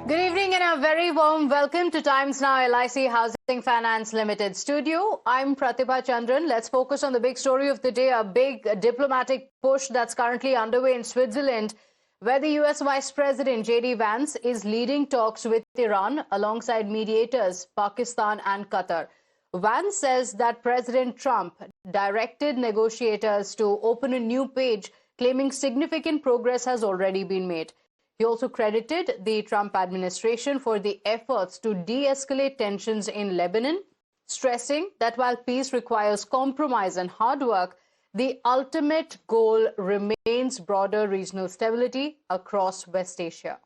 Good evening and a very warm welcome to Times Now LIC Housing Finance Limited studio. I'm Pratibha Chandran. Let's focus on the big story of the day, a big diplomatic push that's currently underway in Switzerland, where the US Vice President J.D. Vance is leading talks with Iran alongside mediators Pakistan and Qatar. Vance says that President Trump directed negotiators to open a new page, claiming significant progress has already been made. He also credited the Trump administration for the efforts to de-escalate tensions in Lebanon, stressing that while peace requires compromise and hard work, the ultimate goal remains broader regional stability across West Asia.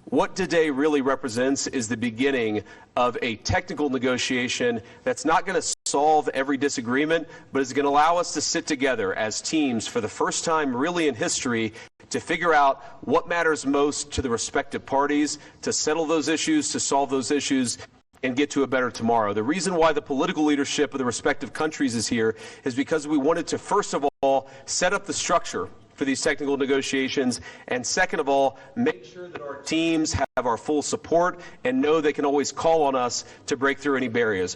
What today really represents is the beginning of a technical negotiation that's not going to solve every disagreement, but is going to allow us to sit together as teams for the first time really in history to figure out what matters most to the respective parties, to settle those issues, to solve those issues, and get to a better tomorrow. The reason why the political leadership of the respective countries is here is because we wanted to, first of all, set up the structure for these technical negotiations, and second of all, make sure that our teams have our full support and know they can always call on us to break through any barriers.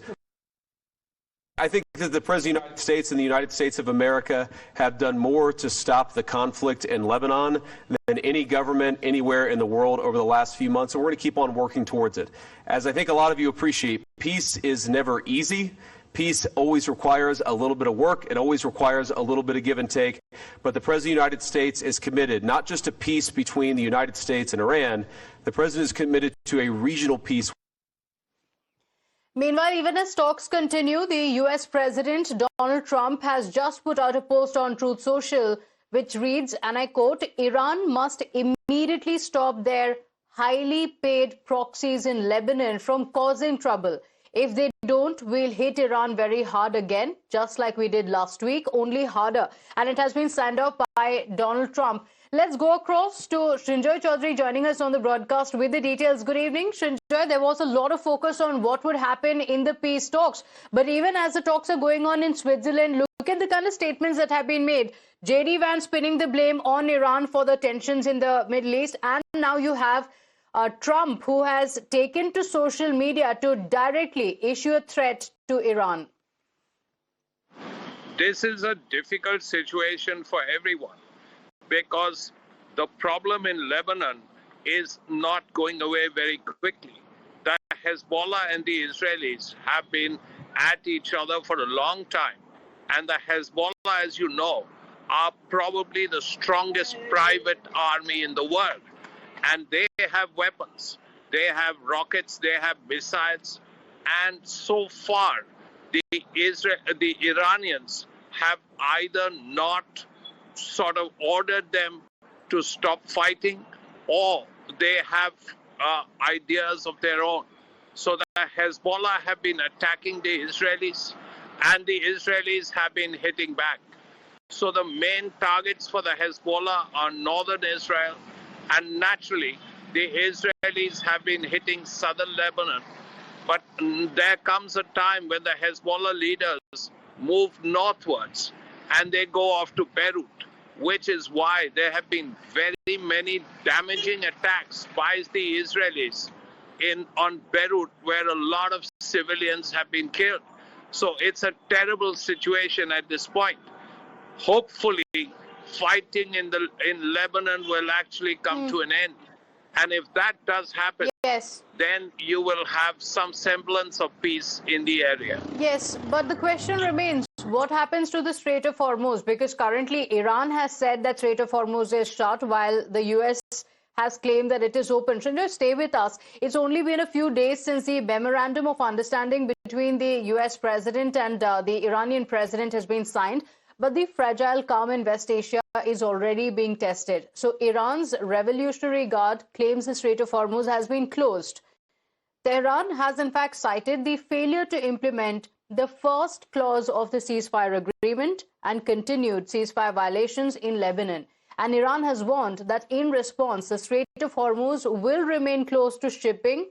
I think that the President of the United States and the United States of America have done more to stop the conflict in Lebanon than any government anywhere in the world over the last few months, and we're going to keep on working towards it. As I think a lot of you appreciate, peace is never easy. Peace always requires a little bit of work. It always requires a little bit of give and take. But the President of the United States is committed not just to peace between the United States and Iran. The President is committed to a regional peace. Meanwhile, even as talks continue, the U.S. President Donald Trump has just put out a post on Truth Social, which reads, and I quote, "Iran must immediately stop their highly paid proxies in Lebanon from causing trouble. If they don't, we'll hit Iran very hard again, just like we did last week, only harder." And it has been signed off by Donald Trump. Let's go across to Srinjoy Chaudhary joining us on the broadcast with the details. Good evening, Srinjoy. There was a lot of focus on what would happen in the peace talks. But even as the talks are going on in Switzerland, look at the kind of statements that have been made. J.D. Vance pinning the blame on Iran for the tensions in the Middle East. And now you have Trump, who has taken to social media to directly issue a threat to Iran. This is a difficult situation for everyone because the problem in Lebanon is not going away very quickly. The Hezbollah and the Israelis have been at each other for a long time. And the Hezbollah, as you know, are probably the strongest private army in the world. And they have weapons, they have rockets, they have missiles, and so far the Iranians have either not sort of ordered them to stop fighting, or they have ideas of their own. So the Hezbollah have been attacking the Israelis, and the Israelis have been hitting back. So the main targets for the Hezbollah are northern Israel, and naturally, the Israelis have been hitting southern Lebanon. But there comes a time when the Hezbollah leaders move northwards and they go off to Beirut, which is why there have been very many damaging attacks by the Israelis on Beirut, where a lot of civilians have been killed. So it's a terrible situation at this point. Hopefully, fighting in Lebanon will actually come to an end. And if that does happen, yes, then you will have some semblance of peace in the area. Yes, but the question remains, what happens to the Strait of Hormuz? Because currently Iran has said that Strait of Hormuz is shut, while the US has claimed that it is open. Srinjoy, stay with us. It's only been a few days since the memorandum of understanding between the US president and the Iranian president has been signed. But the fragile calm in West Asia is already being tested. So Iran's Revolutionary Guard claims the Strait of Hormuz has been closed. Tehran has in fact cited the failure to implement the first clause of the ceasefire agreement and continued ceasefire violations in Lebanon. And Iran has warned that in response, the Strait of Hormuz will remain closed to shipping,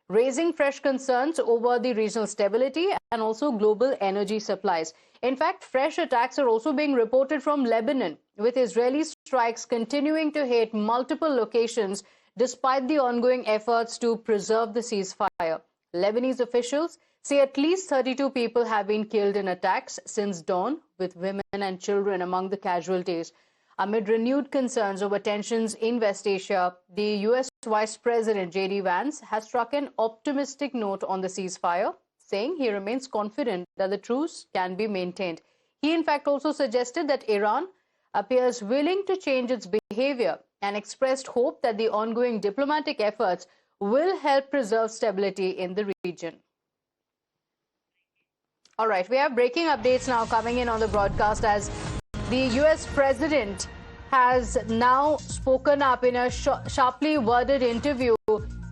raising fresh concerns over the regional stability and also global energy supplies. In fact, fresh attacks are also being reported from Lebanon, with Israeli strikes continuing to hit multiple locations despite the ongoing efforts to preserve the ceasefire. Lebanese officials say at least 32 people have been killed in attacks since dawn, with women and children among the casualties. Amid renewed concerns over tensions in West Asia, the U.S. Vice President J.D. Vance has struck an optimistic note on the ceasefire, saying he remains confident that the truce can be maintained. He, in fact, also suggested that Iran appears willing to change its behavior and expressed hope that the ongoing diplomatic efforts will help preserve stability in the region. All right, we have breaking updates now coming in on the broadcast as the U.S. president has now spoken up in a sharply worded interview.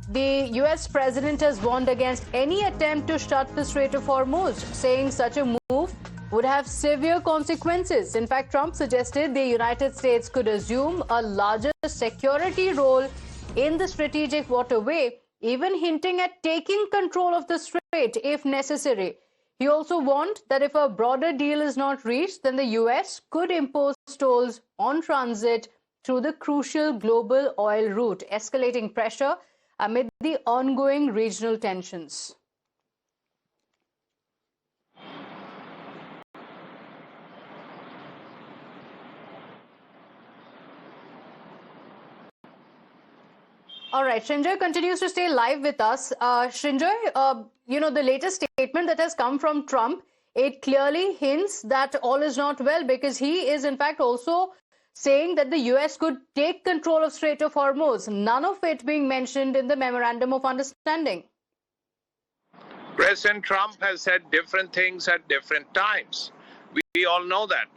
The U.S. president has warned against any attempt to shut the Strait of Hormuz, saying such a move would have severe consequences. In fact, Trump suggested the United States could assume a larger security role in the strategic waterway, even hinting at taking control of the strait if necessary. He also warned that if a broader deal is not reached, then the U.S. could impose tolls on transit through the crucial global oil route, escalating pressure amid the ongoing regional tensions. All right, Srinjoy continues to stay live with us. Srinjoy, the latest statement that has come from Trump, it clearly hints that all is not well, because he is in fact also saying that the U.S. could take control of Strait of Hormuz, none of it being mentioned in the Memorandum of Understanding. President Trump has said different things at different times. We all know that.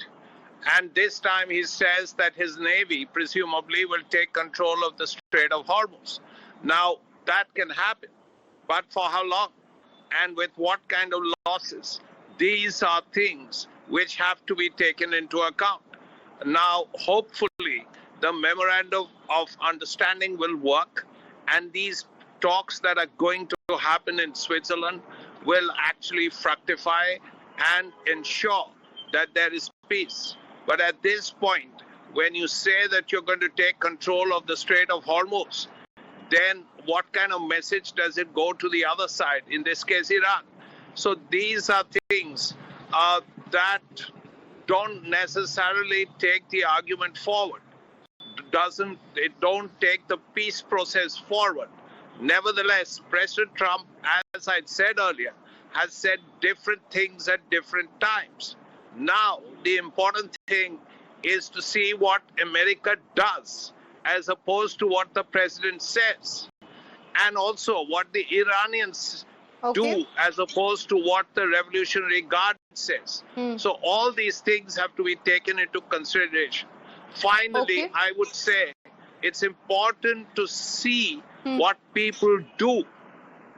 And this time he says that his Navy presumably will take control of the Strait of Hormuz. Now, that can happen, but for how long? And with what kind of losses? These are things which have to be taken into account. Now, hopefully, the Memorandum of Understanding will work, and these talks that are going to happen in Switzerland will actually fructify and ensure that there is peace. But at this point, when you say that you're going to take control of the Strait of Hormuz, then what kind of message does it go to the other side, in this case, Iran? So these are things that don't necessarily take the argument forward. Don't take the peace process forward. Nevertheless, President Trump, as I said earlier, has said different things at different times. Now, the important thing is to see what America does as opposed to what the president says, and also what the Iranians do as opposed to what the Revolutionary Guard says. So all these things have to be taken into consideration. Finally, I would say it's important to see what people do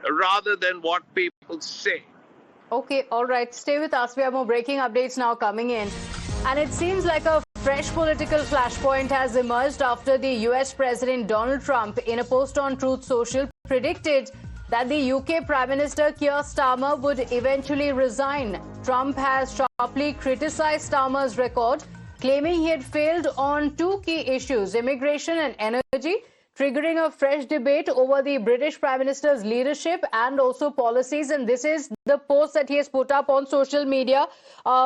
rather than what people say. Okay, all right. Stay with us. We have more breaking updates now coming in. And it seems like a fresh political flashpoint has emerged after the US President Donald Trump, in a post on Truth Social, predicted that the UK Prime Minister Keir Starmer would eventually resign. Trump has sharply criticized Starmer's record, claiming he had failed on two key issues, immigration and energy, triggering a fresh debate over the British Prime Minister's leadership and also policies. And this is the post that he has put up on social media.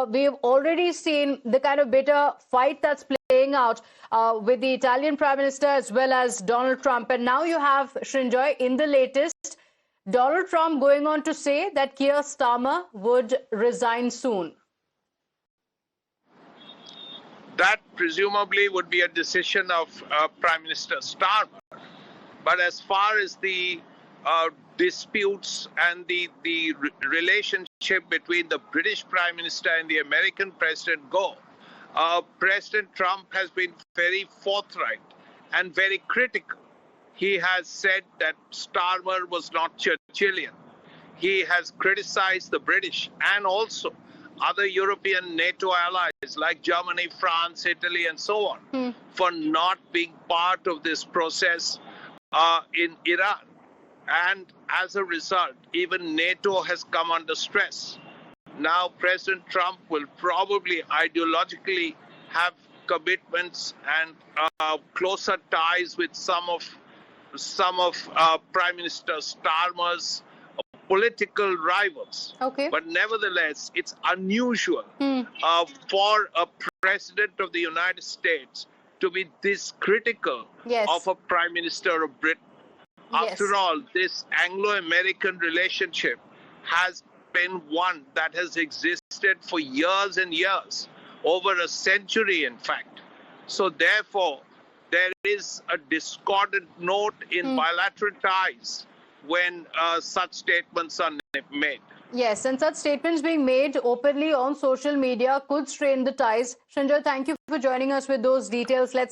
We've already seen the kind of bitter fight that's playing out with the Italian Prime Minister as well as Donald Trump. And now you have, Srinjoy, in the latest, Donald Trump going on to say that Keir Starmer would resign soon. That presumably would be a decision of Prime Minister Starmer. But as far as the disputes and the relationship between the British Prime Minister and the American President go, President Trump has been very forthright and very critical. He has said that Starmer was not Churchillian. He has criticized the British and also other European NATO allies like Germany, France, Italy, and so on, for not being part of this process in Iran. And as a result, even NATO has come under stress. Now, President Trump will probably ideologically have commitments and closer ties with some of Prime Minister Starmer's political rivals. Okay. But nevertheless, it's unusual for a president of the United States to be this critical of a Prime Minister of Britain. After all, this Anglo-American relationship has been one that has existed for years and years, over a century, in fact. So therefore, there is a discordant note in bilateral ties when such statements are made. Yes, and such statements being made openly on social media could strain the ties. Sanjay, thank you for joining us with those details. Let's